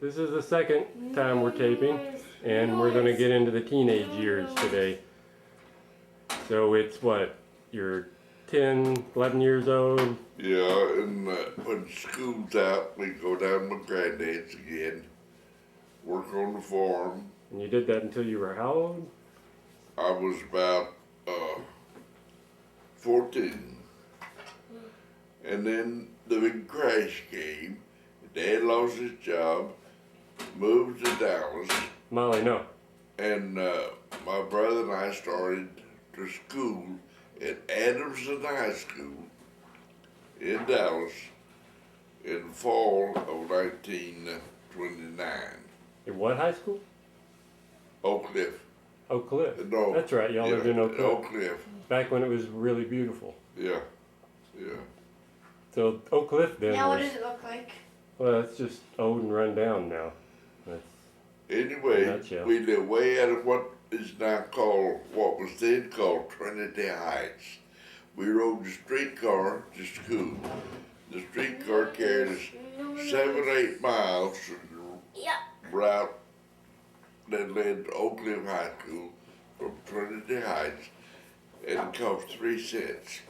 This is the second time we're taping, and we're going to get into the teenage years today. So it's what? You're 10, 11 years old? Yeah, and when school's out, we go down to Granddad's again, work on the farm. And you did that until you were how old? I was about 14. And then the big crash came. Dad lost his job, moved to Dallas, Molly, no. and my brother and I started to school at Adamson High School in Dallas in fall of 1929. In what high school? Oak Cliff. Oak Cliff. No, That's right, y'all lived in Oak Cliff. Oak Cliff. Back when it was really beautiful. Yeah, yeah. So Oak Cliff then Now what was, does it look like? well, it's just old and run down now. That's, Anyway, Nutshell. we live way out of what is now called, what was then called Trinity Heights. We rode the streetcar to school. The streetcar carried us 7 or 8 miles from Yep. the route that led to Oak Cliff High School from Trinity Heights, and it cost 3 cents.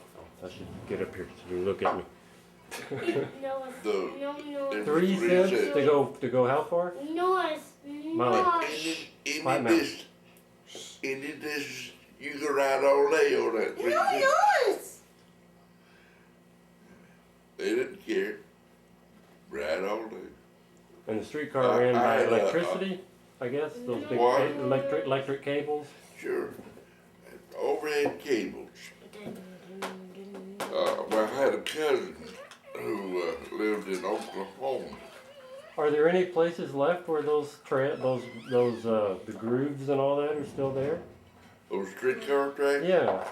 I should get up here so you look at me. No, The- no, it was 3 3 cents to go how far? Noise. Molly. Quiet mouth. Any distance, you can ride all day on that 3 cents. Noise. They didn't care. Ride all day. And the streetcar ran I by had a- electricity, I guess? Those big What? electric cables? Sure. Overhead cables. Well, I had a cousin who lived in Oklahoma. Are there any places left where those the grooves and all that are still there? Those streetcar tracks? Yeah,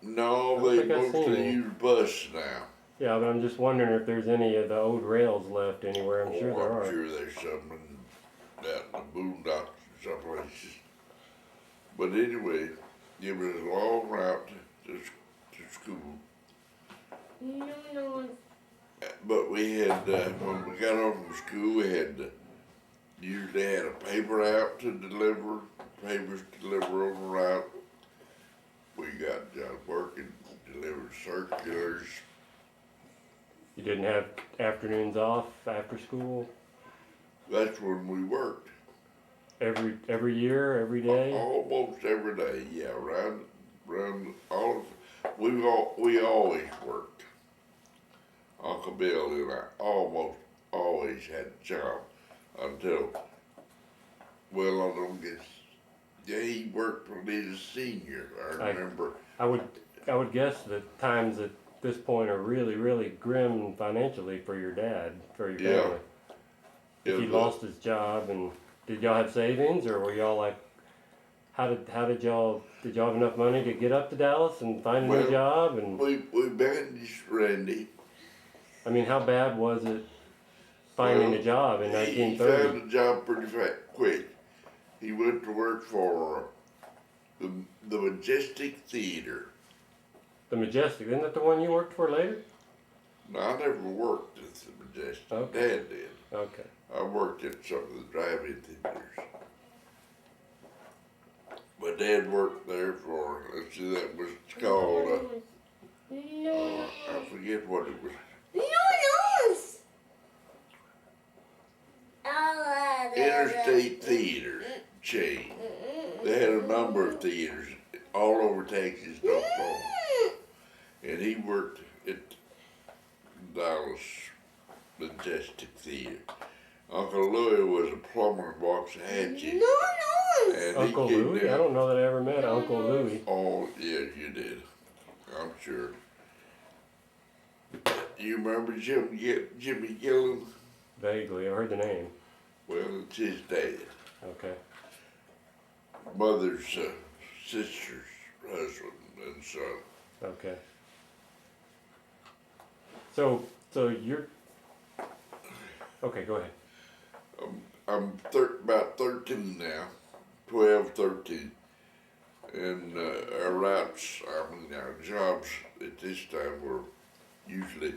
No, I they think I've seen mostly it. use bus now. yeah, but I'm just wondering if there's any of the old rails left anywhere. I'm sure there I'm are. sure there's some in the boondocks and some places. But anyway, it was a long route to school. No. But we had, when we got home from school, we had usually had a paper out to deliver, papers to deliver on the route. We got working, delivered circulars. You didn't have afternoons off after school That's when we worked. every year, every day. Almost every day, yeah, around all of, we always worked. Uncle Bill and I almost always had a job until, well, I don't guess, yeah, he worked when he was a senior, I remember. I would guess that times at this point are really grim financially for your dad, for your Yeah. family. If Yeah, he but- lost his job, and did y'all have savings, or were y'all like, how did y'all have enough money to get up to Dallas and find a new Well, job? And We managed Randy. I mean, how bad was it finding Well, a job in He 1930? found a job pretty quick. He went to work for the Majestic Theater. The Majestic, isn't that the one you worked for later? No, I never worked at the Majestic. Okay. Dad did. Okay. I worked at some of the drive-in theaters. My dad worked there for, let's see, that was called, I forget what it was. Noise. Interstate Theater chain. They had a number of theaters all over Texas and Oklahoma. And he worked at Dallas Majestic Theater. Uncle Louis was a plumber in Waxahachie. Noise. And Uncle he came Louis? down. I don't know that I ever met Uncle Louis. Oh, yes, you did. I'm sure. You remember Jimmy Gillen? Vaguely, I heard the name. Well, it's his dad. Okay. Mother's sister's husband and son. Okay. So you're. Okay, go ahead. I'm about 13 now, 12, 13. And our routes, I mean, our jobs at this time were usually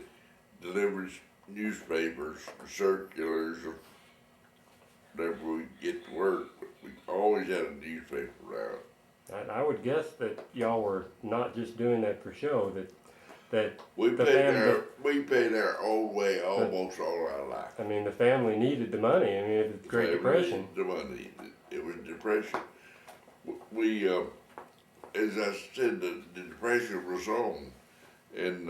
deliveries newspapers, circulars, whenever we get to work. But we always had a newspaper around. I would guess that y'all were not just doing that for show. That We the paid our own way almost all our life. I mean, the family needed the money. I mean, it's the Great Depression. The money. It was depression. We, as I said, the depression was on, and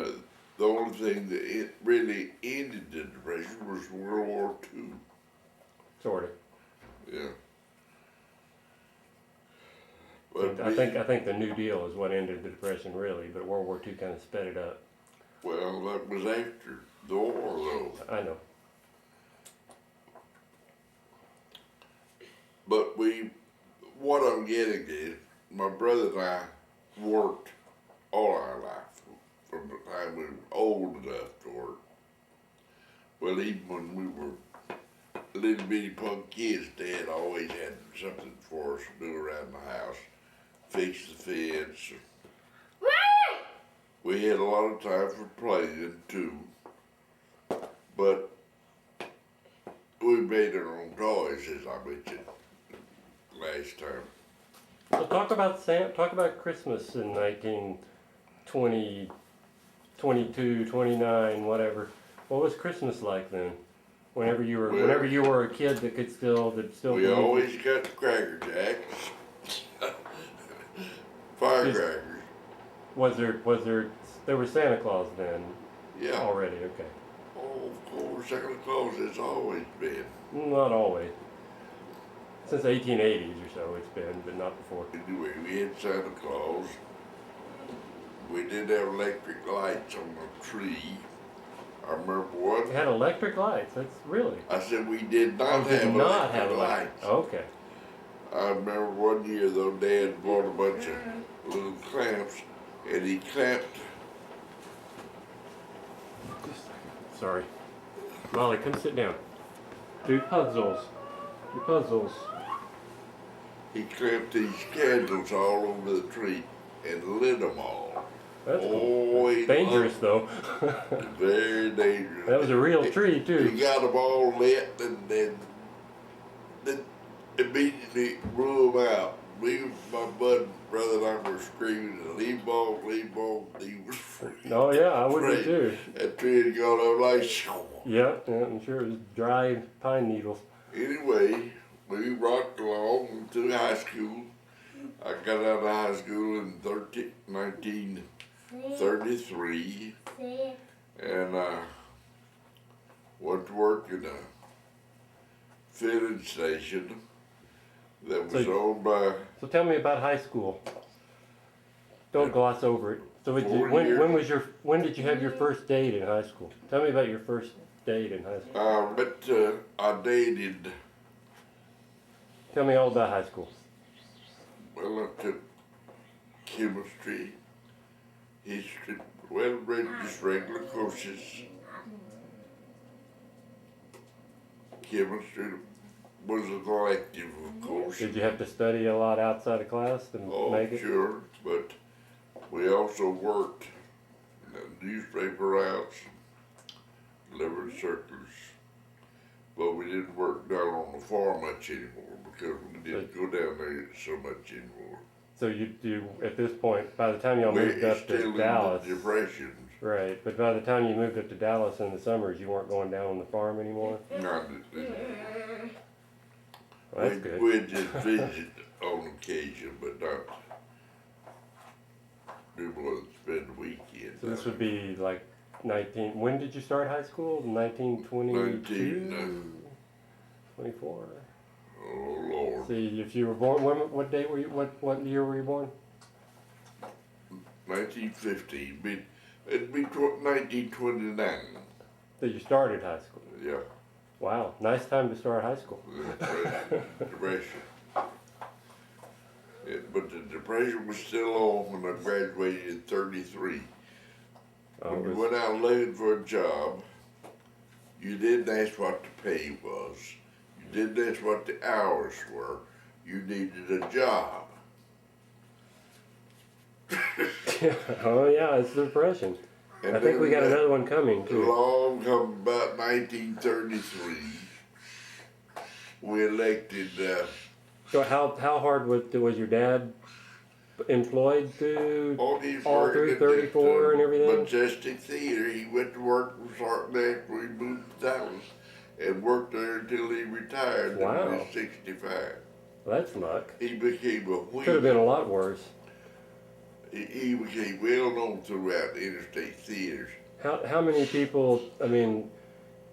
the only thing that it really ended the depression was World War II. Sort of. Yeah. But I think the New Deal is what ended the Depression really, but World War II kind of sped it up. Well, that was after the war, though. I know. But what I'm getting is, my brother and I worked all our life from the time we were old enough to work. Well, even when we were little bitty punk kids, Dad always had something for us to do around the house. Fix the fence. We had a lot of time for playing too, but we made our own toys, as I mentioned last time. So talk about Christmas in 1920, 22, 29, whatever. What was Christmas like then? Whenever you were a kid that still We always got the Cracker Jacks. Firecrackers. Was there was Santa Claus then? Yeah. Already, okay. Oh, of course, Santa Claus has always been. Not always. Since the 1880s or so it's been, but not before. Anyway, we had Santa Claus. We did have electric lights on the tree. I remember one. It had electric lights, that's really. I said we did not have electric lights. Okay. I remember one year though, Dad bought a bunch of little clamps, and he clamped. Sorry. Molly, come sit down. Do puzzles. Do puzzles. He clamped these candles all over the tree and lit them all. That's cool. Dangerous though. Very dangerous. That was a real tree too. He got them all lit and then immediately blew them out. Me, my brother and I were screaming, leave ball, leave ball. He was freaking. Oh yeah, I would be too. That tree had gone up like. Yeah, I'm sure it was dry pine needles. Anyway, we rocked along to high school. I got out of high school in 1933 and went to work in a filling station that was owned by. So tell me about high school. Don't gloss over it. So when did you have your first date in high school? Tell me about your first date in high school. I dated. Tell me all about high school. Well, I took chemistry, history, just regular courses. Chemistry was an elective, of course. Did you have to study a lot outside of class to make it? Oh, sure, but we also worked in the newspaper routes, delivered circulars. But we didn't work down on the farm much anymore because we didn't go down there so much anymore. So you at this point, by the time y'all moved up to Dallas, in the depressions. Right, but by the time you moved up to Dallas in the summers, you weren't going down on the farm anymore? No, Well, that's good. We'd just visit on occasion, but not do more than spend the weekend. So this would be like when did you start high school? 1922? 24? Oh, Lord. See, if you were born, what date were you, what year were you born? 1950. It'd be 1929. That you started high school? Yeah. Wow, nice time to start high school. Depression. But the depression was still on when I graduated in 33. When you went out looking for a job, you didn't ask what the pay was. You didn't ask what the hours were. You needed a job. Oh yeah, it's the depression. And I think we got then another one coming too. along come about 1933, we elected, So how hard was your dad employed through all these all through 34 and everything? Majestic Theater. He went to work from starting after he moved to Dallas and worked there until he retired when he Wow. was 65. Well, that's luck. He became a Could have been a lot worse. He became well known throughout the interstate theaters. How many people? I mean,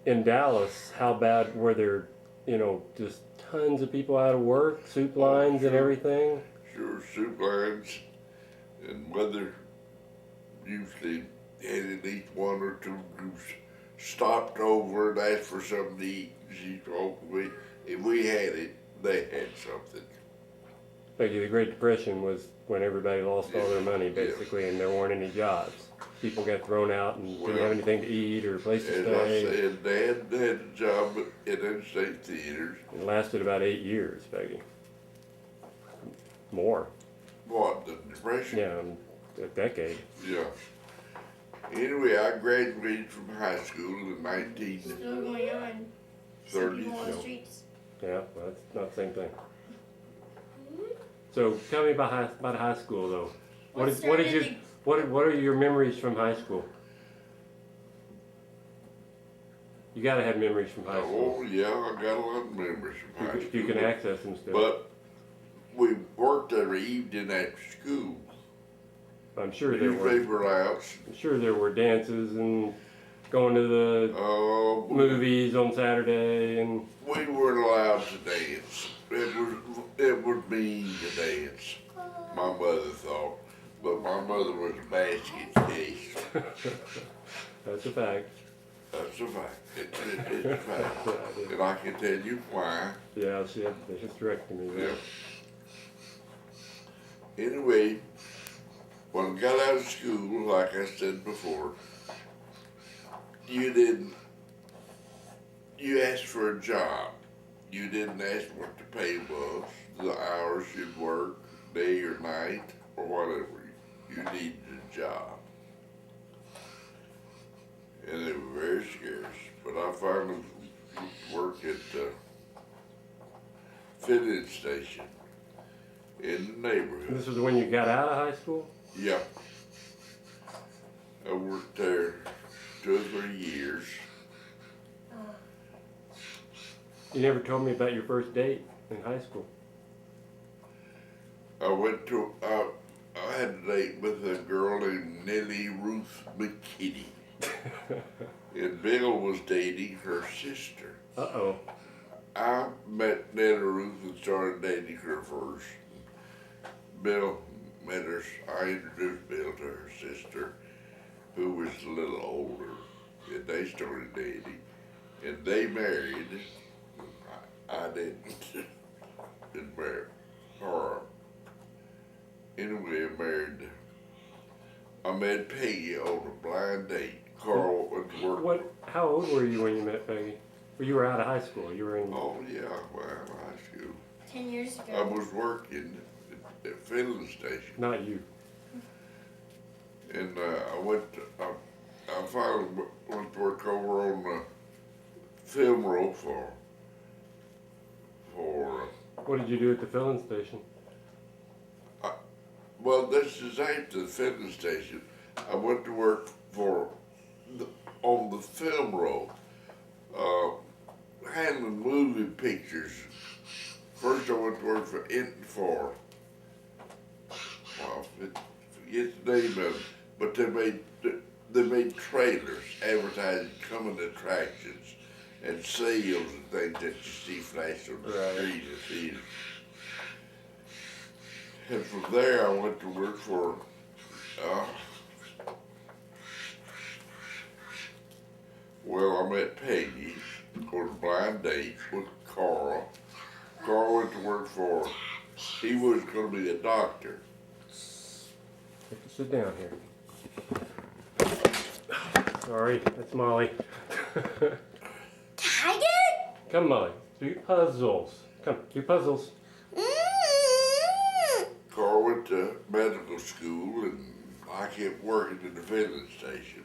in Dallas, how bad were there? You know, just tons of people out of work, soup lines and sure. everything. Sure, soup lines, and mother usually had at least one or two groups stopped over and asked for something to eat. She told me if we had it, they had something. Like the Great Depression was when everybody lost all their money Yeah. basically, and there weren't any jobs. People got thrown out and didn't Well, have anything to eat or a place to As I stay. said, Dad had a job at interstate theaters. It lasted about 8 years, Peggy. More. What, the Depression? Yeah, a decade. Yeah. Anyway, I graduated from high school in Still going on. Some people on the 1930s. streets. Yeah, well, that's not the same thing. So tell me about high school though. What are your memories from high school? You gotta have memories from high school. Oh, yeah, I got a lot of memories from high If school. you can access them still. But we worked every evening after school. I'm sure there were. Newspaper routs. I'm sure there were dances and going to the movies on Saturday and. We weren't allowed to dance. It was mean to dance. My mother thought, but my mother was a basket case. That's a fact. That's a fact. It's a fact, and I can tell you why. Yeah, she had the hysterectomy. Yeah. Yeah. Anyway, when I got out of school, like I said before, you asked for a job. You didn't ask what the pay was, the hours you'd work, day or night, or whatever. You needed a job. And they were very scarce. But I finally worked at the filling station in the neighborhood. This was when you got out of high school? Yeah. I worked there 2 or 3 years. You never told me about your first date in high school. I had a date with a girl named Nellie Ruth McKinney. And Bill was dating her sister. Uh-oh. I met Nellie Ruth and started dating her first. Bill met her, I introduced Bill to her sister, who was a little older, and they started dating. And they married. I didn't marry her. Anyway, I met Peggy on a blind date. Carl went to work. How old were you when you met Peggy? Well, you were out of high school. You were in. Oh yeah, well, high school. 10 years I ago. was working at a filling station, Not you. and I finally went to work over on the film roll for. What did you do at the filling station? Well, this is after the filling station. I went to work on the film roll, handling movie pictures. First, I went to work for well, forget the name of it, but they made trailers advertising coming attractions and sales and things that you see flash on the street and theaters. And from there, I went to work for I met Peggy on a blind date with Carl. Carl went to work he was going to be a doctor. Sit down here. Sorry, that's Molly. Tiger? Come, Molly. Do puzzles. Come, do puzzles. Carl went to medical school, and I kept working in the filling station.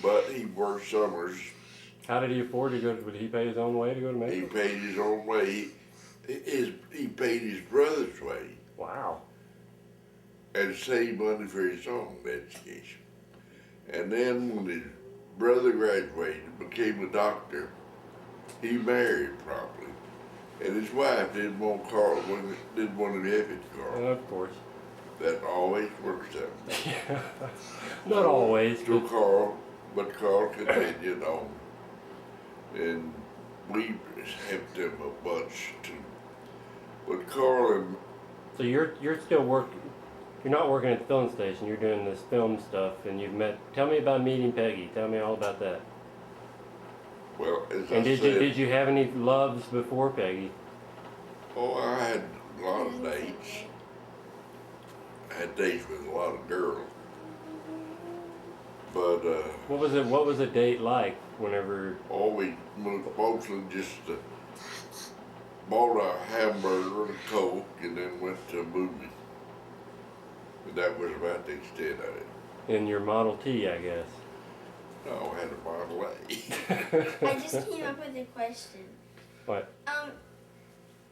but he worked summers. How did he afford to go? Would he pay his own way to go to He Mexico? paid his own way. He paid his brother's way Wow. and saved money for his own education. And then when his brother graduated and became a doctor, he married probably. And his wife didn't want Carl, didn't want to have it, Carl. Of course. That always works out. Not always, So but but Carl continued on. And we helped him a bunch too. But Carl and so you're still working. You're not working at the film station. You're doing this film stuff, and you've met. Tell me about meeting Peggy. Tell me all about that. well, as And I did said, you have any loves before Peggy? oh, I had a lot of dates. I had dates with a lot of girls. But What was a date like? Whenever always mostly just bought a hamburger and a Coke and then went to a movie. And that was about the extent of it. in your Model T, I guess. No, I had a Model A. I just came up with a question. What?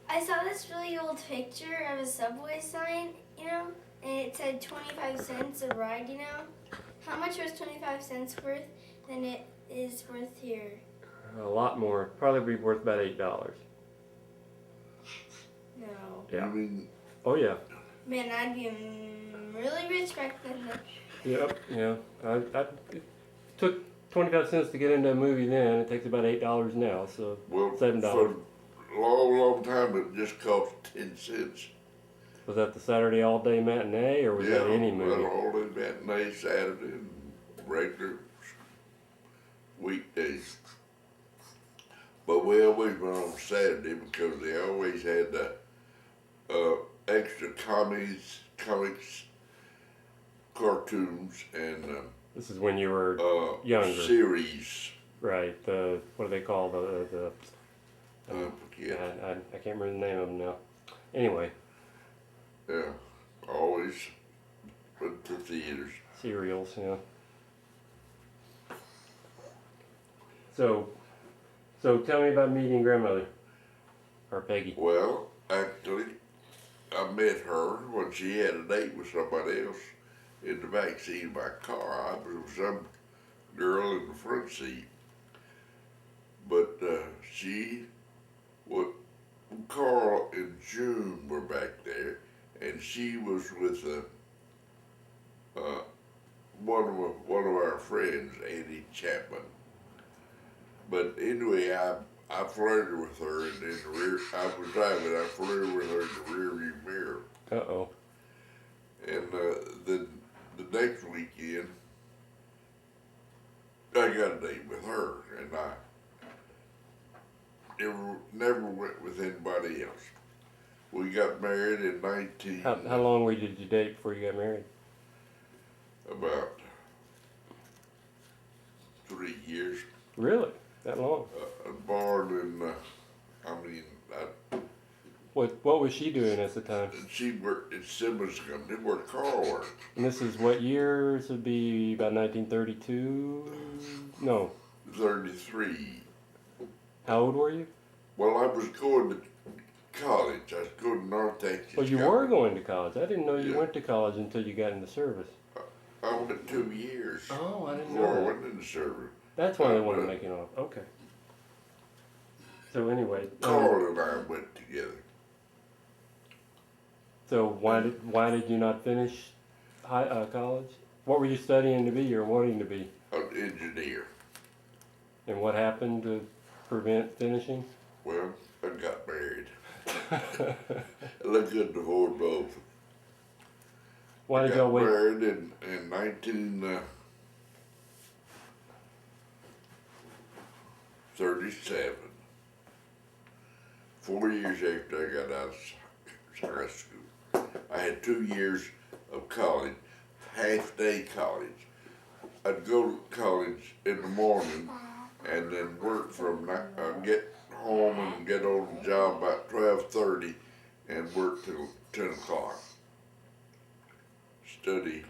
I saw this really old picture of a Subway sign, and it said 25 cents a ride, How much was 25 cents worth than it is worth here? A lot more. Probably be worth about $8. No. Yeah. You mean, Oh yeah. Man, I'd be really rich back then. Yep. Yeah. It took 25 cents to get into a movie then. It takes about $8 now. So well, $7. for a long, long time it just cost 10 cents. Was that the Saturday all day matinee or was that any movie? Well, all day matinee, Saturday, and regular weekdays. But we always went on Saturday because they always had extra comics, cartoons, and This is when you were younger, series. right? The what do they call the Forget. I can't remember the name of them now. Anyway, Yeah, always went to theaters. cereals, yeah. So tell me about meeting grandmother or Peggy. Well, actually, I met her when she had a date with somebody else in the back seat of my car. I was with some girl in the front seat. But Carl and June were back there, and she was with one of our friends, Eddie Chapman. But anyway, I flirted with her in the rear. I was driving. I flirted with her in the rearview mirror. Uh-oh. And then the next weekend, I got a date with her, and I never went with anybody else. We got married in How long did you date before you got married? About 3 years. Really? That long? Born in, What was she doing at the time? she worked at Simmons Company where Carl worked. And this is what year? This would be about 1932? No. 33. How old were you? Well, I was going to college. I was going to North Texas. Well, you were going to college. I didn't know you Yeah. went to college until you got into service. I went 2 years. Oh, I didn't Before I know that. went into service. That's why they wanted to make it off. Okay. So anyway, Carl and I went together. so why did you not finish college? What were you studying to be or wanting to be? An engineer. And what happened to prevent finishing? Well, I got married. I couldn't afford both. Why I did got y'all wait? married in 1937. 4 years after I got out of high school. I had 2 years of college, half-day college. I'd go to college in the morning and then work from get home and get on the job about 12:30 and work till 10 o'clock. Study.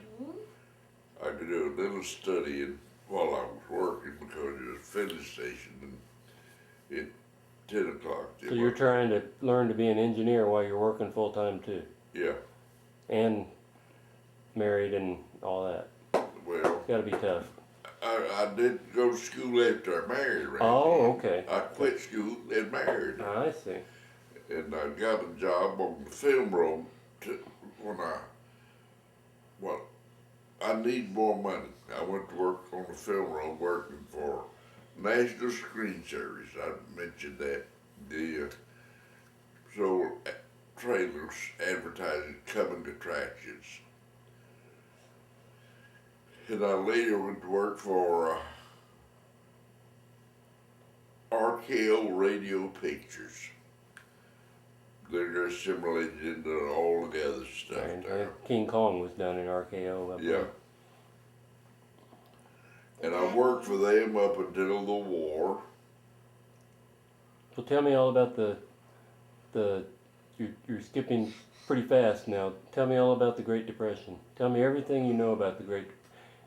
I could do a little studying while I was working because it was a filling station and at 10 o'clock. So you're trying to learn to be an engineer while you're working full time too, Yeah, and married and all that. well, Got to be tough. I didn't go to school after I married, Randy. Oh, okay. I quit school and married. I see. And I got a job on the film room well, I need more money. I went to work on the film room working for National Screen Service. I mentioned that. The sold trailers advertising coming attractions. And I later went to work for RKO Radio Pictures. They're assimilated into all the other stuff And there. King Kong was done in RKO. I believe. Yeah. And I worked for them up until the war. So tell me all about you're skipping pretty fast now. Tell me all about the Great Depression. Tell me everything you know about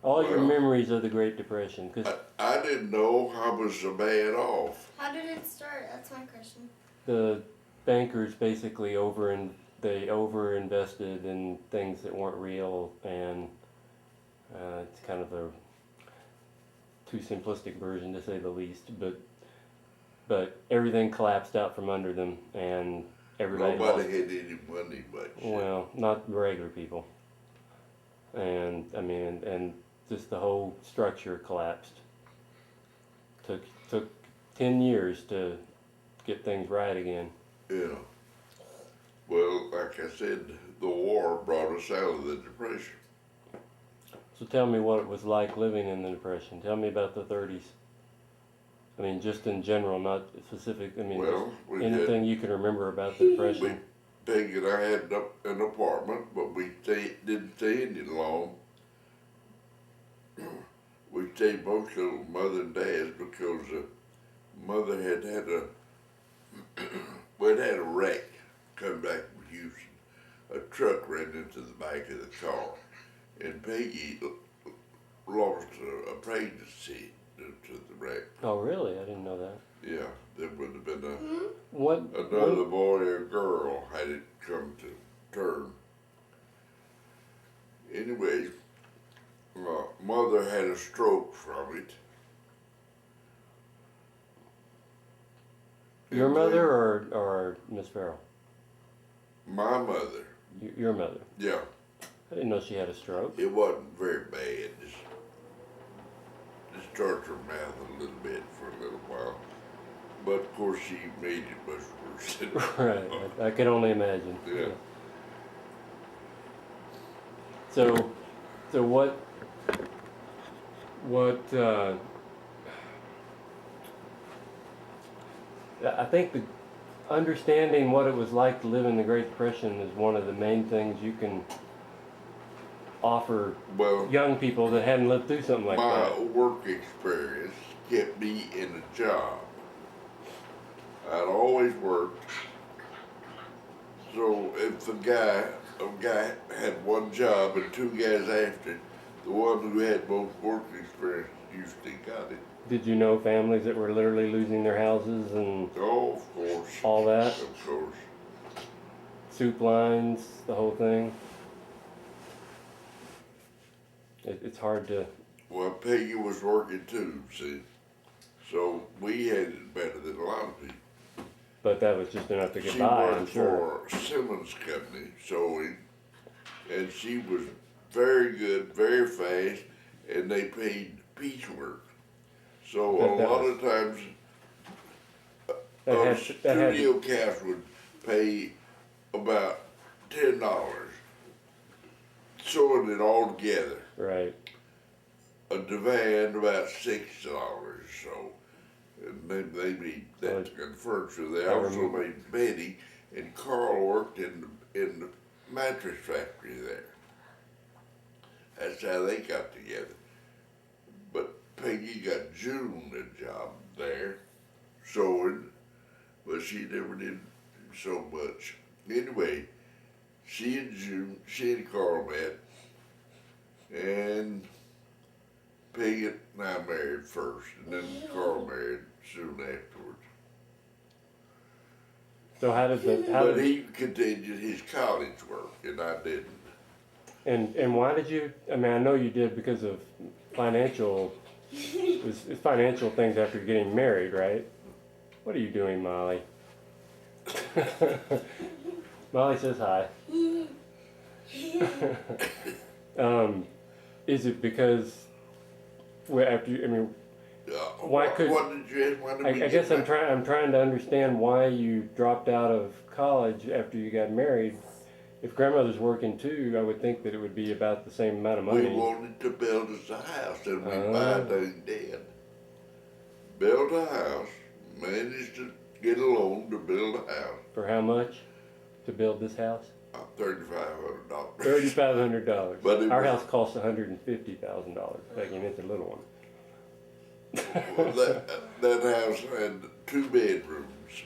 all your Well, memories of the Great Depression. Cause I didn't know I was so bad off. How did it start? That's my question. the bankers basically overinvested in things that weren't real, and it's kind of a too simplistic version to say the least. But everything collapsed out from under them, and everybody Nobody lost. had any money much. Well, not regular people. And I mean, and just the whole structure collapsed. Took 10 years to get things right again. Yeah. Well, like I said, the war brought us out of the Depression. So tell me what it was like living in the Depression. Tell me about the 30s. I mean, just in general, not specific. I mean, Well, we anything you can remember about the Depression. Peggy and I had an apartment, but we didn't stay in it long. We stayed mostly with Mother and Dad's because Mother had we'd had a wreck coming back from Houston. A truck ran into the back of the car, and Peggy lost a pregnancy due to the wreck. Oh, really? I didn't know that. Yeah, there would have been What? another boy or girl had it come to term. Anyway, Mother had a stroke from it. Your And mother or Miss Farrell? My mother. Your mother. Yeah, I didn't know she had a stroke. it wasn't very bad. Just hurt her mouth a little bit for a little while. But of course she made it much worse. Right. I can only imagine. Yeah. So what I think the understanding what it was like to live in the Great Depression is one of the main things you can offer Well, young people that hadn't lived through something like my that. work experience kept me in a job. I'd always worked. So if a guy had one job and two guys after it, the one who had most work experience usually got it. Did you know families that were literally losing their houses and Oh, of course. all that? Of course. Soup lines, the whole thing? It's hard to... Well, Peggy was working too, see. So we had it better than a lot of people. But that was just enough to get She by, I'm worked sure. for Simmons Company, sewing, and she was very good, very fast, and they paid piecework. So a lot of times, studio cast would pay about $10, sewing it all together. Right. A divan about $6, so. And they made that kind of furniture. They also made bedding, and Carl worked in the mattress factory there. That's how they got together. But Peggy got June a job there, sewing, but she never did so much. Anyway, she and Carl met, and Peggy and I married first, and then Carl married soon afterwards. So how did the But he continued his college work, and I didn't. and why did you? I mean, I know you did because of financial. It's financial things after getting married, right? What are you doing, Molly? Molly says hi. Is it because after you, I mean, why could What did you ask? Why did we I get guess I'm married? trying to understand why you dropped out of college after you got married. If grandmother's working too, I would think that it would be about the same amount of We money. wanted to build us a house, and we Oh. finally did. Built a house, managed to get a loan to build a house. For how much to build this house? $3,500. $3,500. But it Our was- house costs $150,000. Begging, it's a little one. Well, that house had 2 bedrooms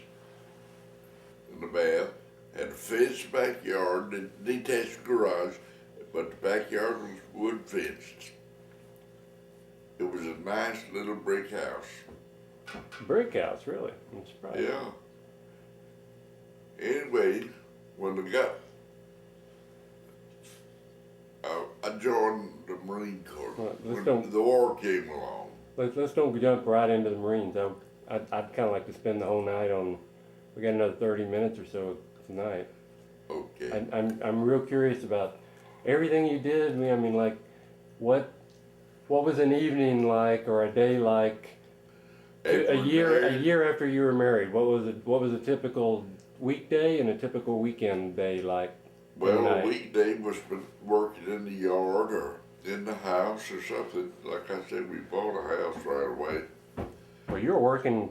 and a bath, had a fenced backyard, and detached garage, but the backyard was wood fenced. It was a nice little brick house. Brick house, really? I'm surprised. Yeah. Anyway, when I joined the Marine Corps. Well, let's When don't- the war came along. Let's don't jump right into the Marines. I'd kind of like to spend the whole night on. We got another 30 minutes or so tonight. Okay. I'm real curious about everything you did. I mean, like, what was an evening like or a day like? After A year married, after you were married. What was a typical weekday and a typical weekend day like? Well, a night. weekday was working in the yard or in the house or something. Like I said, we bought a house right away. Well, you were working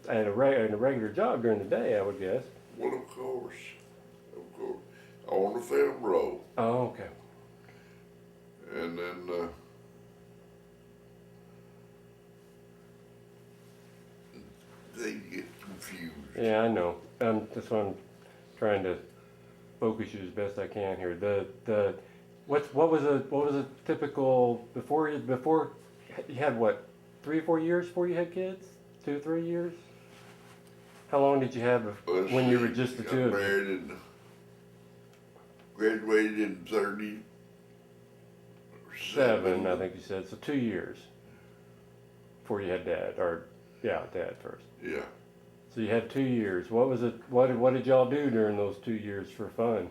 at a regular job during the day, I would guess. Well, of course. On the film roll. Oh, okay. And then, they get confused. Yeah, I know. That's why I'm trying to focus you as best I can here. What was a typical before you had what 3 or 4 years before you had kids? 2 or 3 years? How long did you have Let's when you see, were just the got two of you? married and graduated in 37. 7, I think you said. So 2 years before you had dad, or yeah, dad first. Yeah. So you had 2 years. What was it? What did y'all do during those 2 years for fun?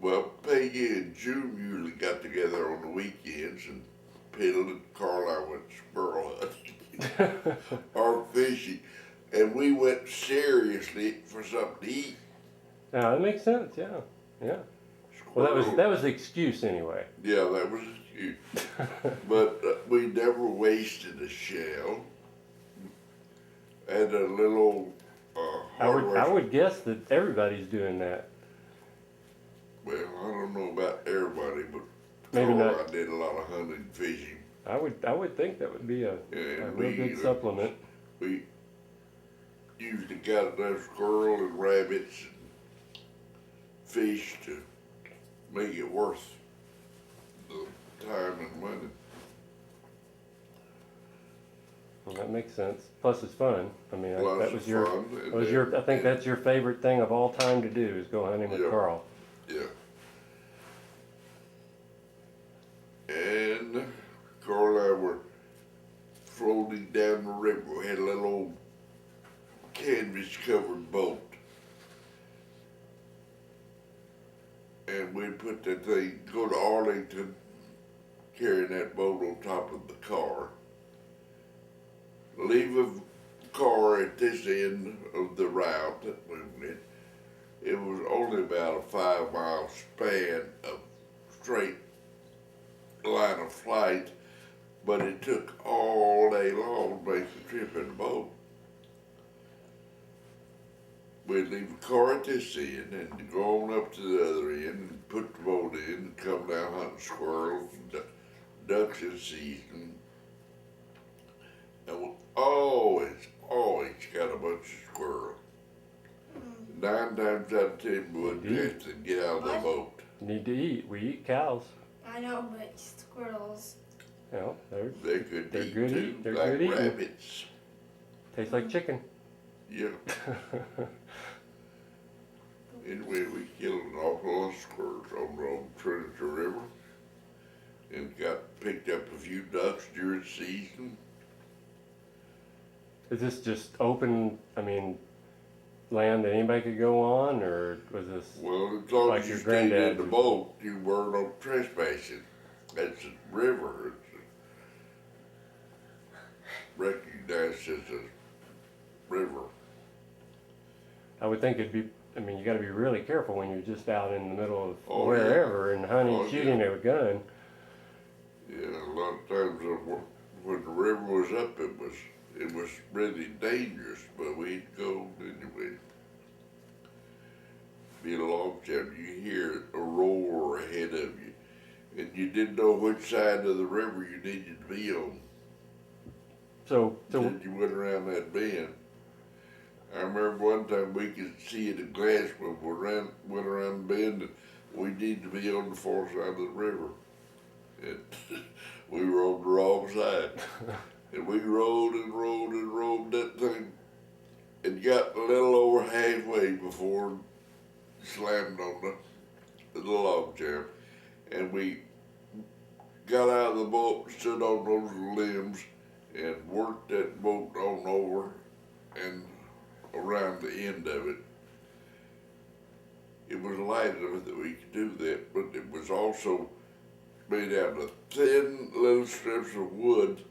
Well, Peggy and June usually got together on the weekends and Piddle and Carl and I went squirrel hunting or fishing. And we went seriously for something to eat. Now that makes sense. Yeah, yeah. Well, that was the excuse anyway. Yeah, that was cute. But we never wasted a shell. And a little I would guess that everybody's doing that. Well, I don't know about everybody, but Maybe Carl not. and I did a lot of hunting and fishing. I would think that would be a And real good supplement. We usually got enough squirrel and rabbits and fish to make it worth the time and money. Well, that makes sense. Plus, it's fun. I mean, Lots that of was your fun, and that was your. I think then- that's your favorite thing of all time to do is go hunting with Yeah. Carl. Yeah. And Carl and I were floating down the river. We had a little old canvas covered boat. And we'd put that thing, go to Arlington, carrying that boat on top of the car. Leave a car at this end of the route that we went. It was only about a 5-mile span of straight line of flight, but it took all day long to make the trip in the boat. We'd leave the car at this end and go on up to the other end and put the boat in and come down hunting squirrels and ducks in season. And we always got a bunch of squirrels. 9 times out of 10 we wouldn't have to get out of the What? boat. Need to eat. We eat cows. I know, but squirrels. Well, They could they're eat good too, They're like good eating. rabbits. Tastes like chicken. Yeah. Anyway, we killed an awful lot of squirrels on the Trinity River and got picked up a few ducks during the season. Is this just open, land that anybody could go on, or was this Well, as long like as you your stayed in granddad? the boat, you weren't on trespassing. That's a river. It's recognized as a river. I would think it'd be, you gotta be really careful when you're just out in the middle of Oh, wherever and hunting, Oh, shooting yeah. at a gun. Yeah, a lot of times when the river was up, it was really dangerous, but we'd go anyway. Be a log jam, you hear a roar ahead of you, and you didn't know which side of the river you needed to be on. So Until you went around that bend. I remember one time we could see at a glass when we went around the bend, and we needed to be on the far side of the river. And we were on the wrong side. And we rolled and rolled and rolled that thing and got a little over halfway before it slammed on the log jam. And we got out of the boat, stood on those limbs, and worked that boat on over and around the end of it. It was light enough that we could do that, but it was also made out of thin little strips of wood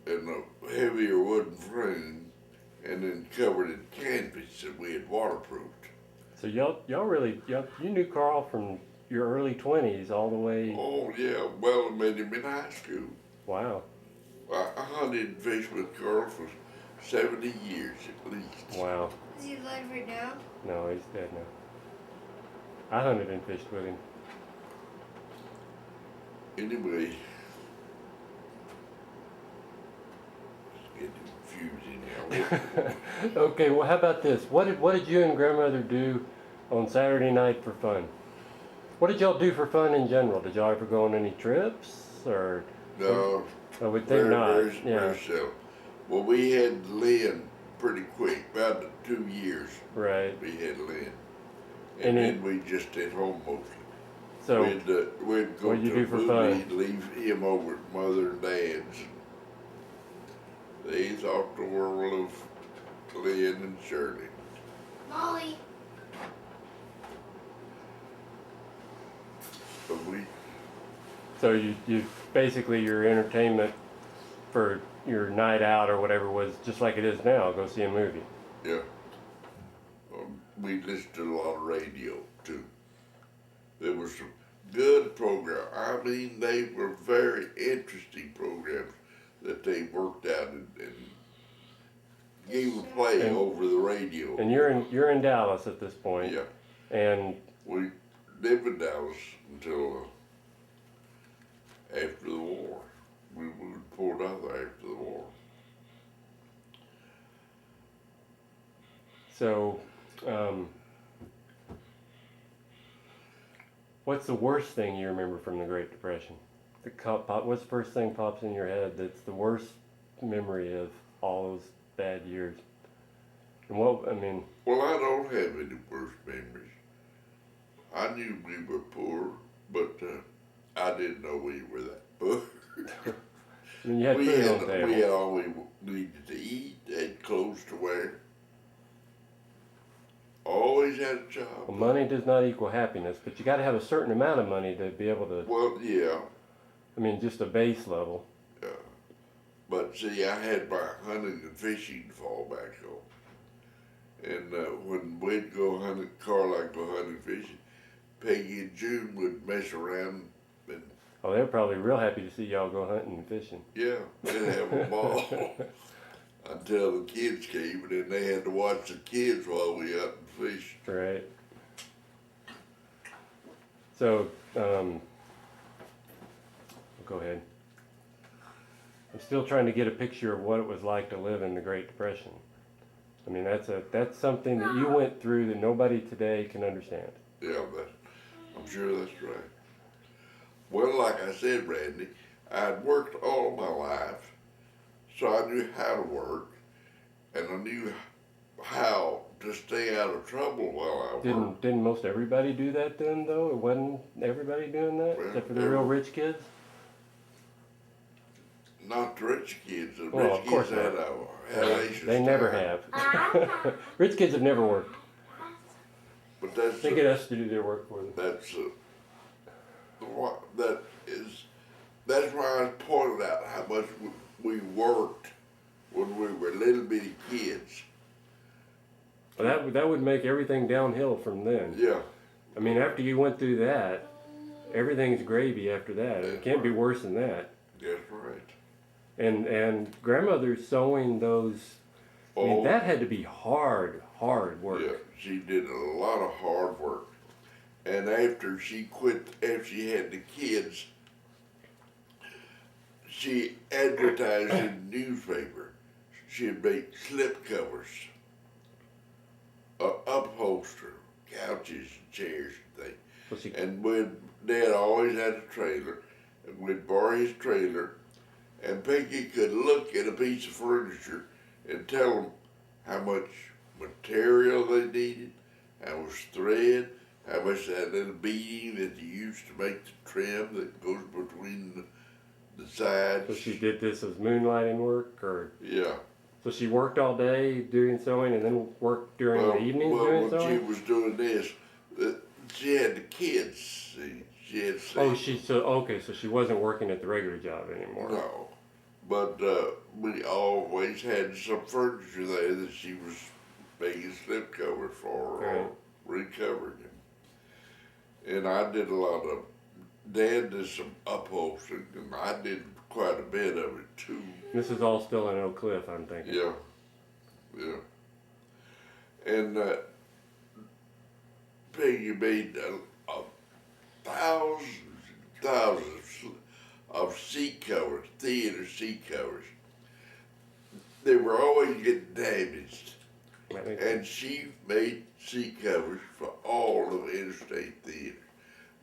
and a heavier wooden frame, and then covered in canvas that we had waterproofed. So y'all really, you knew Carl from your early 20s all the way. Oh yeah, well I met him in high school. Wow. I hunted and fished with Carl for 70 years at least. Wow. Is he alive right now? No, he's dead now. I hunted and fished with him. Anyway, it's getting confusing now. Okay, well, how about this? What did you and grandmother do on Saturday night for fun? What did y'all do for fun in general? Did y'all ever go on any trips, or? No, I would think not. very seldom. Well, we had Lynn pretty quick, about 2 years. Right. We had Lynn, And then we just stayed home mostly. So we'd go what'd you to do a for movie, fun? leave him over at Mother and Dad's. They thought the world of Lynn and Shirley. Molly. But we, So you basically your entertainment for your night out or whatever was just like it is now. Go see a movie. yeah, we listened to a lot of radio too. There was some good programs. I mean, they were very interesting programs that they worked out and gave a play And- over the radio. And you're in Dallas at this point. Yeah, And we lived in Dallas until after the war. We pulled out there after the war. so, what's the worst thing you remember from the Great Depression? What's the first thing pops in your head that's the worst memory of all those bad years? And Well, I don't have any worse memories. I knew we were poor, but I didn't know we were that poor. you had food on the table. We had all we needed to eat, had clothes to wear. Always had a job. Well, money does not equal happiness, but you got to have a certain amount of money to be able to. Well, yeah. Just a base level. Yeah. But see, I had my hunting and fishing to fall back on. And when we'd go hunting, Carl I'd go hunting and fishing, Peggy and June would mess around and Oh, they were probably real happy to see y'all go hunting and fishing. yeah, they'd have a ball until the kids came, and then they had to watch the kids while we out and fished. Right. So, go ahead. I'm still trying to get a picture of what it was like to live in the Great Depression. That's something that you went through that nobody today can understand. Yeah, I'm sure that's right. Well, like I said, Randy, I'd worked all my life, so I knew how to work, and I knew how to stay out of trouble while I worked. Didn't most everybody do that then though? It wasn't everybody doing that Well, except for the real rich kids. Not the rich kids. The Well, rich of course kids had not. a hellacious They never time. have. Rich kids have never worked. But that's They get us to do their work for them. that's what that is. That's why I pointed out how much we worked when we were little bitty kids. Well, that would make everything downhill from then. Yeah, I mean, after you went through that, everything's gravy after that. It can't be worse than that. that's right. And grandmother sewing those. I mean, Oh, that had to be hard work. yeah, she did a lot of hard work. And after she quit, after she had the kids, she advertised in the newspaper. She'd make slip covers, upholster, couches, and chairs, and things. So she, And Dad always had a trailer, and we'd borrow his trailer, and Peggy could look at a piece of furniture and tell them how much material they needed, how much thread, how much that little beading that you use to make the trim that goes between the sides. so she did this as moonlighting work, or Yeah. so she worked all day doing sewing and then worked during the evenings doing when sewing. she was doing this, she had the kids. See, she had. Oh, so she wasn't working at the regular job anymore. No, but we always had some furniture there that she was making slip covers for Right. or recovering them. And I did a lot of. Dad did some upholstering, and I did quite a bit of it too. This is all still in Oak Cliff, I'm thinking. Yeah, yeah. And Peggy made thousands of seat covers, theater seat covers. They were always getting damaged, That makes and she made seat covers for all of Interstate Theater.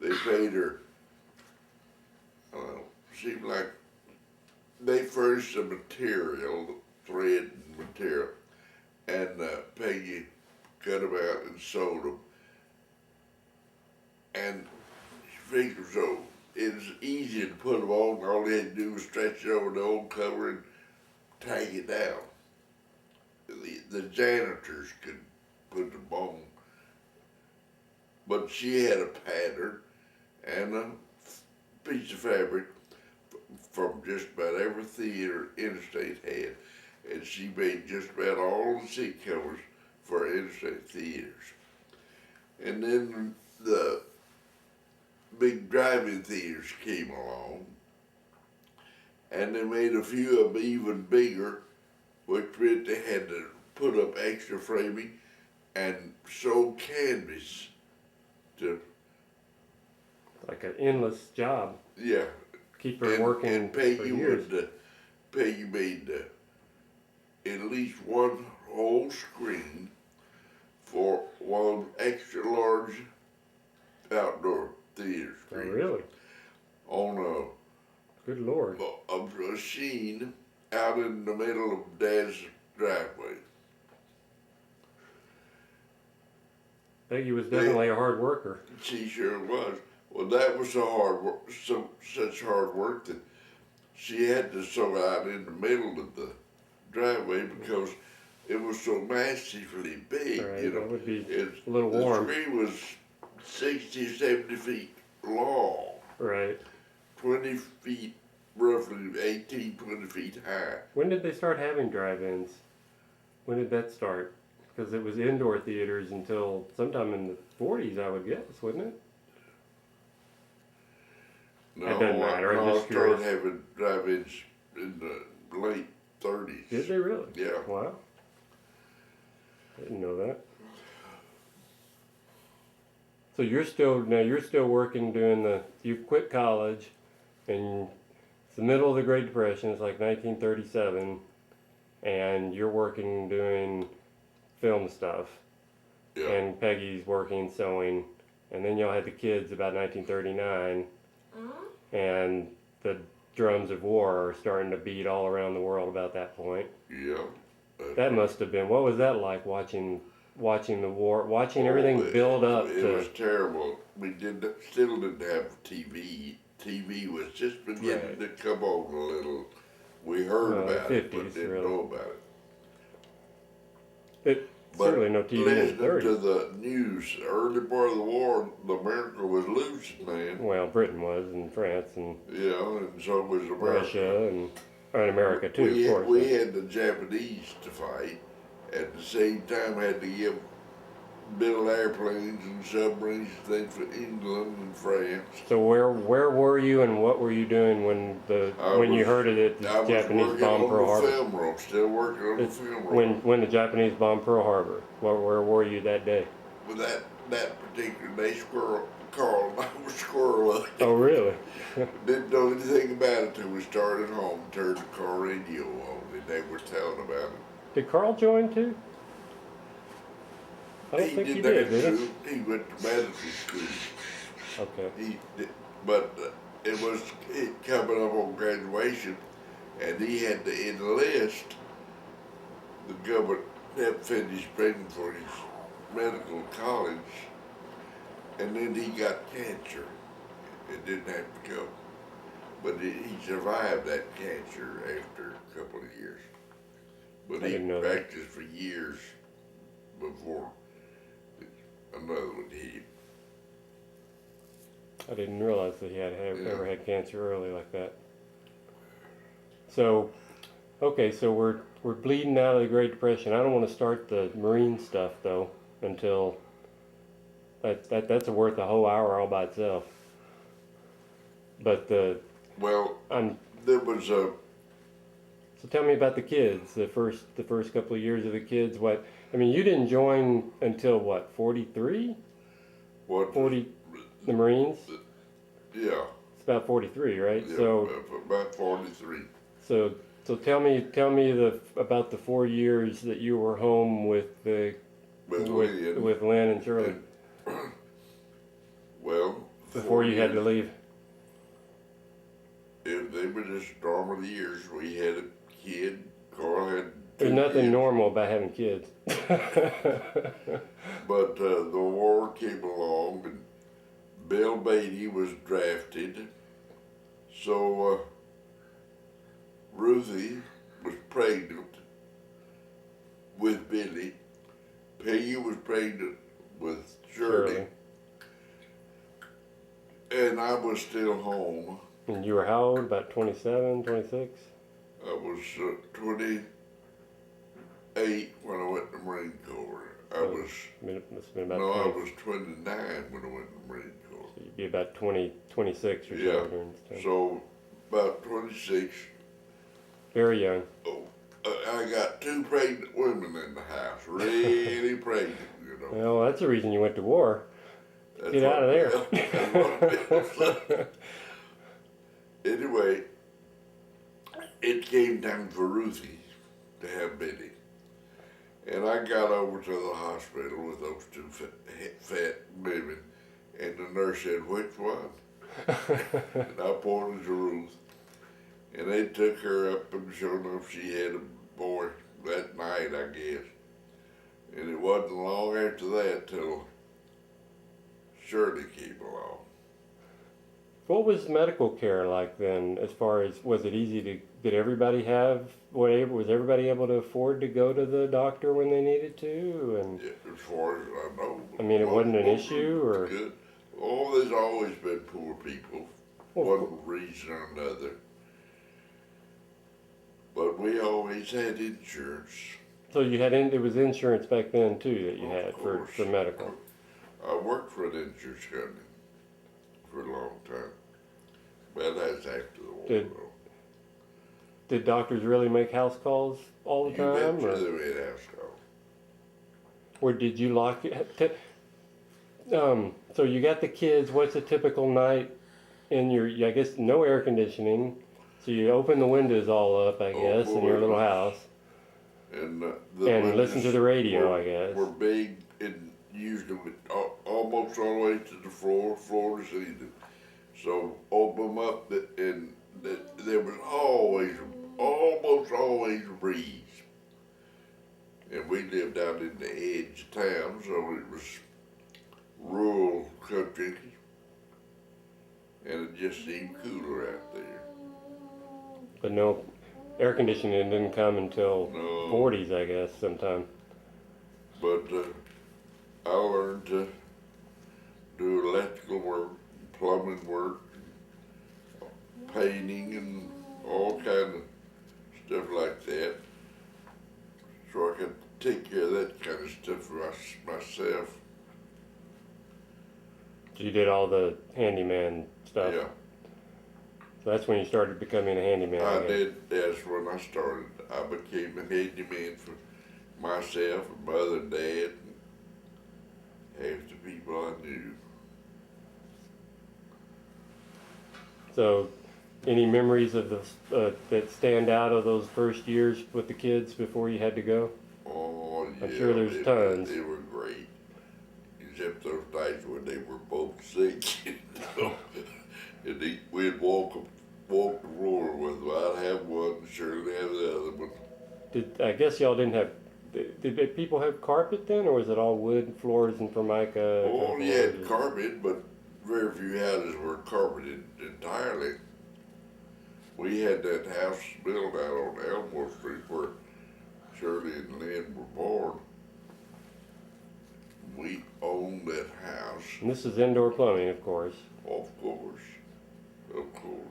They paid her, I don't know, seemed like they furnished the material, thread and material, and Peggy cut them out and sewed them. And she figured so it was easy to put them on. All they had to do was stretch it over the old cover and tag it down. The janitors could put them on. But she had a pattern and a piece of fabric from just about every theater Interstate had. And she made just about all the seat covers for Interstate theaters. And then the big drive-in theaters came along, and they made a few of them even bigger, which meant they had to put up extra framing and sew canvas to, like an endless job. yeah. Keep her working And for Peggy years. Peggy made at least one whole screen for one extra large outdoor theater Oh, screen really? on Good Lord. a machine out in the middle of Dad's driveway. Peggy was definitely a hard worker. She sure was. Well, that was so hard work, such hard work that she had to sew out in the middle of the driveway because it was so massively big. Right, You know, that would be it's, a little warm. The tree was 60, 70 feet long, Right. 20 feet, roughly 18, 20 feet high. When did they start having drive-ins? When did that start? Because it was indoor theaters until sometime in the 40s, I would guess, wouldn't it? No, That doesn't matter, I'm I just started curious. having drive-ins in the late 30s. Did they really? Yeah. Wow. Didn't know that. So you're still working doing you quit college, and it's the middle of the Great Depression. It's like 1937, and you're working doing film stuff, Yeah. and Peggy's working sewing, and then y'all had the kids about 1939. and the drums of war are starting to beat all around the world about that point. Yeah. That must have been, what was that like watching the war, watching everything build up It to, was terrible. Still didn't have TV. TV was just beginning Right. to come on a little. We heard Well, about it, but 50s, didn't really. know about it. But certainly no TV in the listening to 30s. the news, early part of the war, America was losing, man. Well, Britain was, and France, and Yeah, and so was America. Russia, and America too, we of course. We had the Japanese to fight. At the same time, had to build airplanes and submarines and things for England and France. So where were you, and what were you doing when you heard of it? The Japanese bombed Pearl Harbor. Film roll, still working on the film roll. When the Japanese bombed Pearl Harbor, where were you that day? With that particular day, Carl and I were squirrel up. Oh, really? Didn't know anything about it till we started home, turned the car radio on, and they were telling about it. Did Carl join too? I don't think he did he? He went to medical school. Okay. But it was coming up on graduation, and he had to enlist. The government had finished paying for his medical college, and then he got cancer. It didn't have to go, but he survived that cancer after a couple of years. But he practiced for years before another one hit him. I didn't realize that he had ever had cancer early like that. So, okay, so we're bleeding out of the Great Depression. I don't want to start the Marine stuff though until that's worth a whole hour all by itself. But there was a. So tell me about the kids. The first couple of years of the kids. You didn't join until what? 43? What? 40. The Marines. Yeah. It's about 43, right? Yeah, so about 43. So tell me about the 4 years that you were home with Lynn and Shirley. Well, before you had to leave. They were just normal years. We had a kid. Carl had. There's nothing normal about having kids. But the war came along, and Bill Beatty was drafted. So Ruthie was pregnant with Billy. Peggy was pregnant with Shirley. And I was still home. And you were how old? About 27, 26? I was 28 when I went to the Marine Corps. I was 29 when I went to the Marine Corps. So you'd be about 26 or so during this time. So about 26. Very young. Oh, I got 2 pregnant women in the house, really pregnant, Well, that's the reason you went to war. Get out of there. Anyway, it came time for Ruthie to have Billy. And I got over to the hospital with those 2 fat women, and the nurse said, "Which one?" And I pointed to Ruth. And they took her up, and sure enough, she had a boy that night, I guess. And it wasn't long after that till Shirley came along. What was medical care like then, as far as, was it easy did everybody was everybody able to afford to go to the doctor when they needed to? And yeah, as far as I know. It wasn't an issue, or? Good. Oh, there's always been poor people, one reason or another. But we always had insurance. So you had, it was insurance back then too that you had for medical? I worked for an insurance company for a long time. Well, that's after the war. Did doctors really make house calls all the time? You bet they made house calls. Or did you lock it? So you got the kids. What's a typical night in your? I guess no air conditioning. So you open the windows all up, I guess, in your little house. And listen to the radio, I guess. We're big and used them almost all the way to the floor to ceiling. So open them up, and there was almost always a breeze. And we lived out in the edge of town, so it was rural country, and it just seemed cooler out there. But no, air conditioning didn't come until No. 40s, I guess, sometime. But I learned to do electrical work, plumbing work, painting, and all kind of stuff like that. So I could take care of that kind of stuff for myself. So you did all the handyman stuff. Yeah, So that's when you started becoming a handyman. I guess. did. That's when I started. I became a handyman for myself, and mother, and dad, and half the people I knew. So, any memories of the that stand out of those first years with the kids before you had to go? Oh, yeah. I'm sure there's tons. They were great. Except those nights when they were both sick. And we'd walk the floor with them. I'd have one, and Shirley have the other one. I guess y'all didn't have. Did people have carpet then, or was it all wood floors and formica? Oh, you had carpet, but very few houses were carpeted entirely. We had that house built out on Elmore Street where Shirley and Lynn were born. We owned that house, And this is indoor plumbing, of course. of course, of course.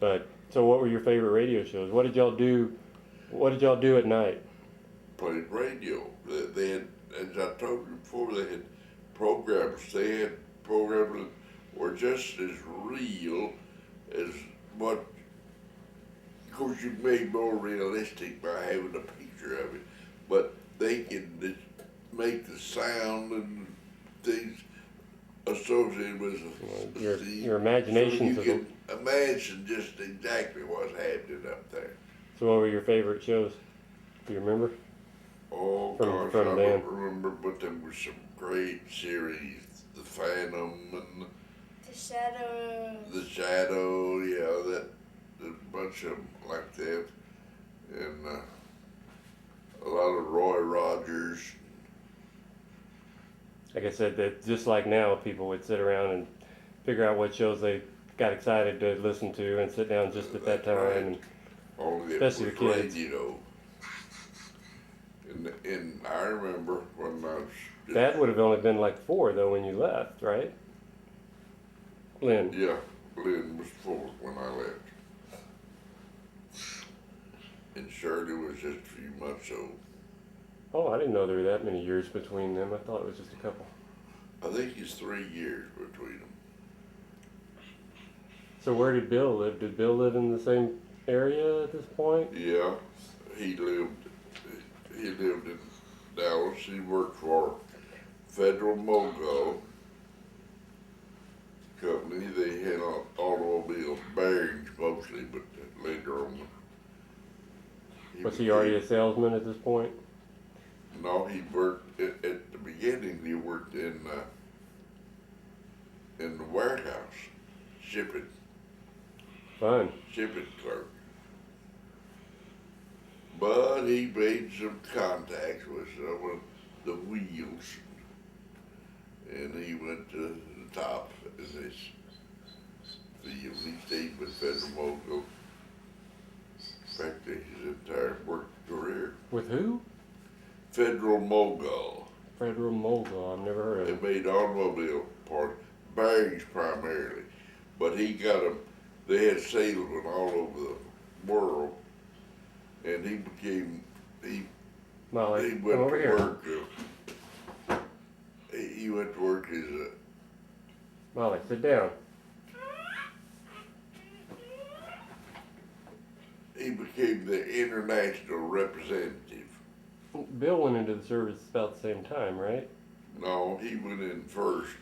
But so, what were your favorite radio shows? What did y'all do? What did y'all do at night? Played radio. They had, as I told you before, they had programs. They had programs that were just as real as what, of course, you made more realistic by having a picture of it, but they can make the sound and things associated with Your imaginations. So you can imagine just exactly what's happening up there. So, what were your favorite shows? Do you remember? Oh From gosh, I then. don't remember, but there were some great series. The Phantom and The Shadows. The Shadow, yeah, there's a bunch of them like that. And a lot of Roy Rogers. Like I said, that just like now, people would sit around and figure out what shows they got excited to listen to and sit down just at that That's right. time. And Only it Especially was the kids. radio. And I remember when I was just, Dad would have only been like 4 though when you left, right? Lynn. yeah, Lynn was 4 when I left. And Shirley was just a few months old. Oh, I didn't know there were that many years between them. I thought it was just a couple. I think it's 3 years between them. So where did Bill live? Did Bill live in the same area at this point? Yeah, he lived in Dallas. He worked for Federal Mogo Company. They had automobile bearings mostly, but later on. Was he already a salesman at this point? No, he worked at the beginning. He worked in the warehouse, shipping Fun. clerk. But he made some contacts with some of the wheels, and he went to the top in this field. He stayed with Federal Mogo practically his entire work career. With who? Federal Mogul. Federal Mogul. I've never heard of They him. made automobile parts, bearings primarily, but he got them. They had salesmen all over the world, and he Molly, he come went over to here. work. He went to work as Molly, sit down. he became the international representative. Bill went into the service about the same time, right? No, he went in first,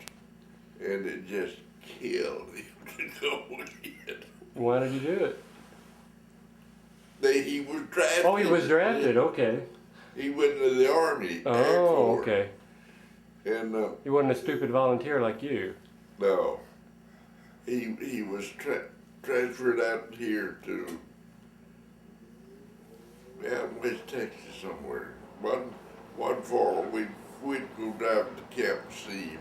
and it just killed him to go in. Why did you do it? He was drafted. Oh, he was drafted. Okay. He went into the Army. Air Oh, Force. okay. And He wasn't a stupid volunteer like you. no, he was transferred out here to West Texas somewhere. One fall we'd go down to camp and see him,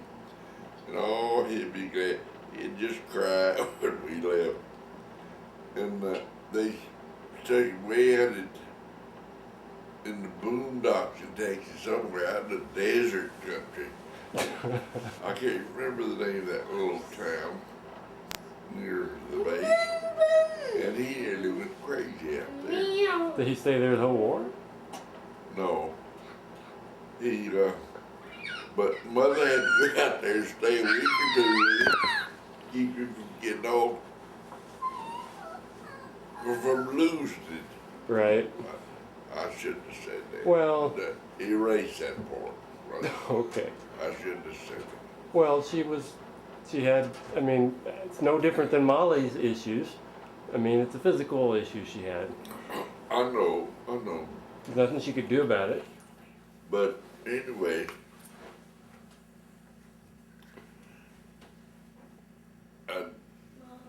and oh, he'd be glad. He'd just cry when we left. And they took him way out in the boondocks in Texas, somewhere out in the desert country. I can't remember the name of that little town near the base. And he nearly went crazy out there. Did he stay there the whole war? No. He, but Mother had to go out there and stay a week or two with him, keep him from getting off, from losing it. Right. I shouldn't have said that. Well. Erase that part. Right? Okay. I shouldn't have said it. Well, she had, I mean, it's no different than Molly's issues. I mean, it's a physical issue she had. I know. There's nothing she could do about it. But anyway,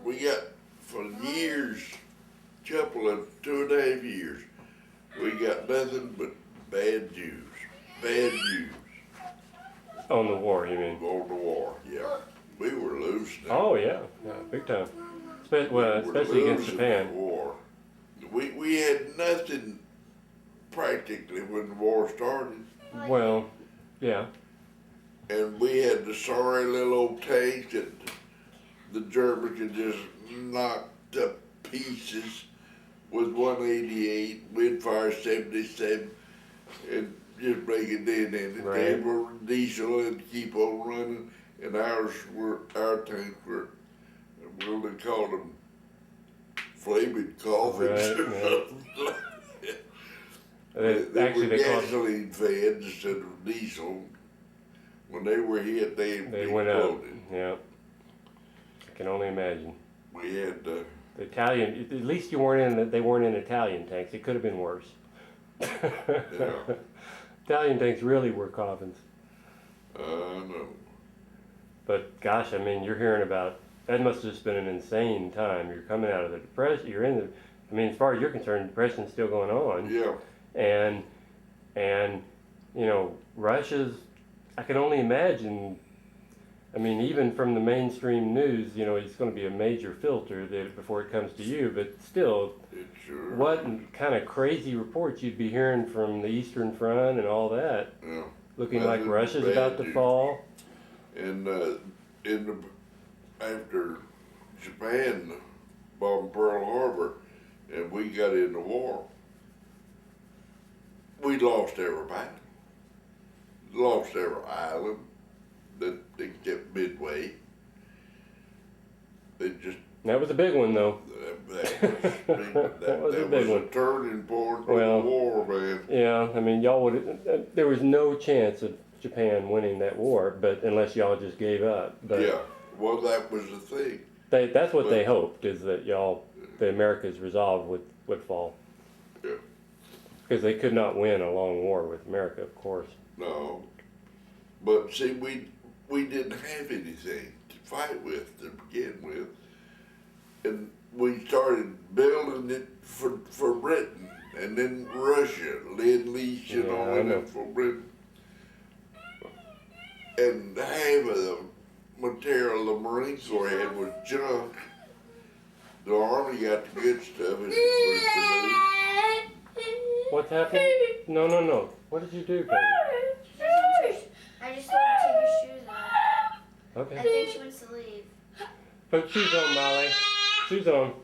we got for years, couple of 2.5 years, we got nothing but bad news. Bad news. On the war, you mean? On the war, yeah. We were losing. Oh, yeah, big time. Especially against Japan. The war. We had nothing practically when the war started. Well, yeah. And we had the sorry little old tanks that the Germans could just knock to pieces with 188, we'd fire 77, and just break it in. And Right. they were diesel and keep on running, and our tanks were, well, they called them flaming coffins. Right, They actually, were they called gasoline fed instead of diesel. When they were hit, they went up. exploded. Yeah. I can only imagine. We had The Italian, at least they weren't in Italian tanks. It could have been worse. Italian tanks really were coffins. no. But gosh, I mean, you're hearing about, that must have just been an insane time. You're coming out of the depression, I mean, as far as you're concerned, depression's still going on. Yeah. And, you know, Russia's, I can only imagine, I mean, even from the mainstream news, you know, it's going to be a major filter before it comes to you, but still, Sure. what kind of crazy reports you'd be hearing from the Eastern Front and all that, Yeah. looking like Nothing Russia's bad about to news. fall. And after Japan bombed Pearl Harbor and we got in the war, we lost everybody. Lost every island that except Midway. They just That was a big one, though. that was a was big a one. turning point for Well, the war, man. Yeah, I mean, y'all would. There was no chance of Japan winning that war, but unless y'all just gave up. But Yeah, well, that was the thing. that's what they But- hoped, is that the America's resolve would fall. Yeah. Because they could not win a long war with America, of course. No, but see, we didn't have anything to fight with to begin with, and we started building it for Britain, and then Russia, Lend-Lease, you Yeah, know, I and know. then for Britain, and half of the material the Marine Corps had was junk. The Army got the good stuff and it was produced. What's happening? No. What did you do, baby? I just want to take her shoes off. I Okay. think she wants to leave. Put shoes on, Molly. Shoes on.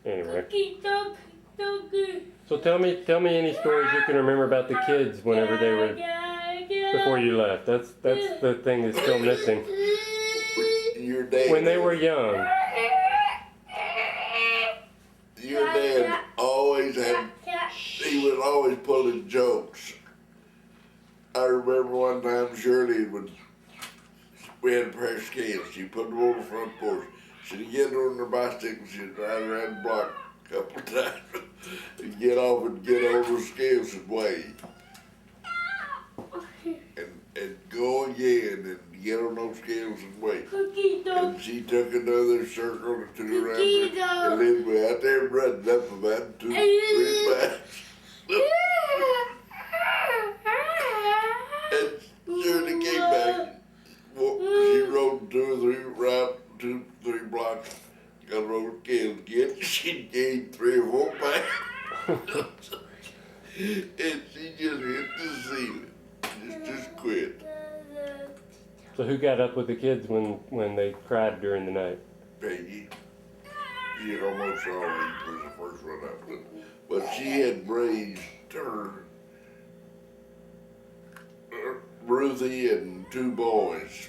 Anyway. So tell me any stories you can remember about the kids whenever they were before you left. That's the thing that's still missing. Your dad. When they were young. Your dad always had. He was always pulling jokes. I remember one time Shirley we had a pair of scales. She put them on the front porch. She'd get on her bicycle. She'd ride around the block a couple of times and get off and get on the scales and weigh. go again and get on those scales and weigh. Cookie dough. And she took another circle or two around Cookie her, dough. and then we out there running up about 2, 3 miles. And Shirley came back. Well, she rode 2 or 3 blocks. Got on those scales again. She gained 3 or 4 pounds. And she just hit the ceiling. Just quit. So who got up with the kids when they cried during the night? Peggy. She had almost always was the first one up. But she had raised her Ruthie and 2 boys.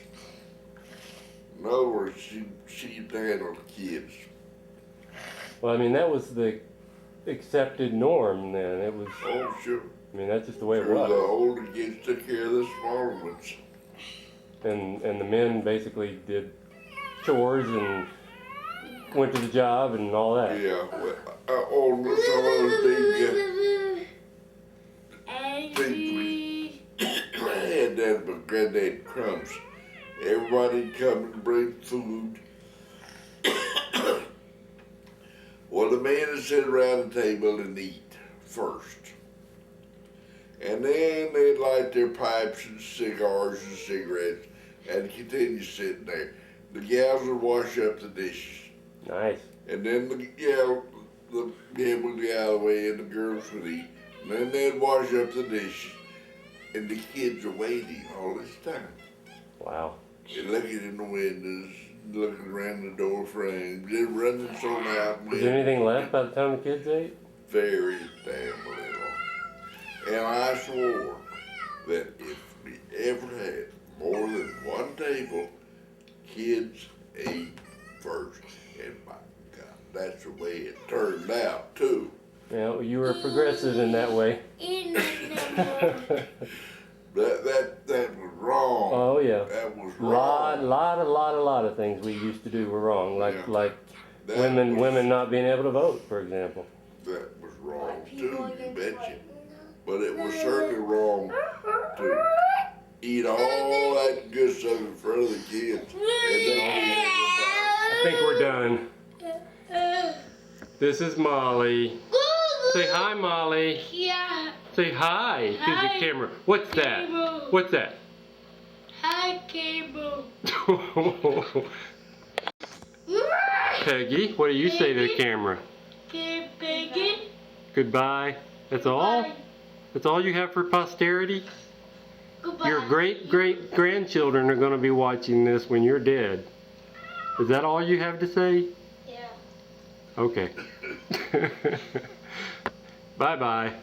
In other words, she handled the kids. Well, I mean, that was the accepted norm then. It was, Oh, sure. I mean, that's just the way it Sure, the was. older kids took care of the smaller ones. And the men basically did chores and went to the job and all that. Yeah, well, some of those big had that with Granddad Crumbs. Everybody'd come and bring food. Well, the men would sit around the table and eat first. And then they'd light their pipes and cigars and cigarettes and continue sitting there. The gals would wash up the dishes. Nice. And then the men would go out of the way and the girls would eat. And then they'd wash up the dishes. And the kids are waiting all this time. Wow. They're looking in the windows, looking around the door frames. They're running so loud. Was there anything left by the time the kids ate? Very damn little. And I swore that if we ever had more than one table, kids ate first. And my God, that's the way it turned out too. Yeah, well, you were progressive in that way. That was wrong. Oh yeah. That was wrong. lot of things we used to do were wrong. Like Yeah. like That women was- not being able to vote, for example. That was wrong too, you betcha. But it was certainly wrong to eat all that good stuff in front of the kids. And then I think we're done. This is Molly. Say hi, Molly. Yeah. Say hi to the Hi. camera. What's that? Cable. What's that? Hi, Cable. Peggy, what do you say to the camera? Peggy. Goodbye. That's all? Bye. That's all you have for posterity? Goodbye. Your great grandchildren are going to be watching this when you're dead. Is that all you have to say? Yeah. Okay. Bye-bye.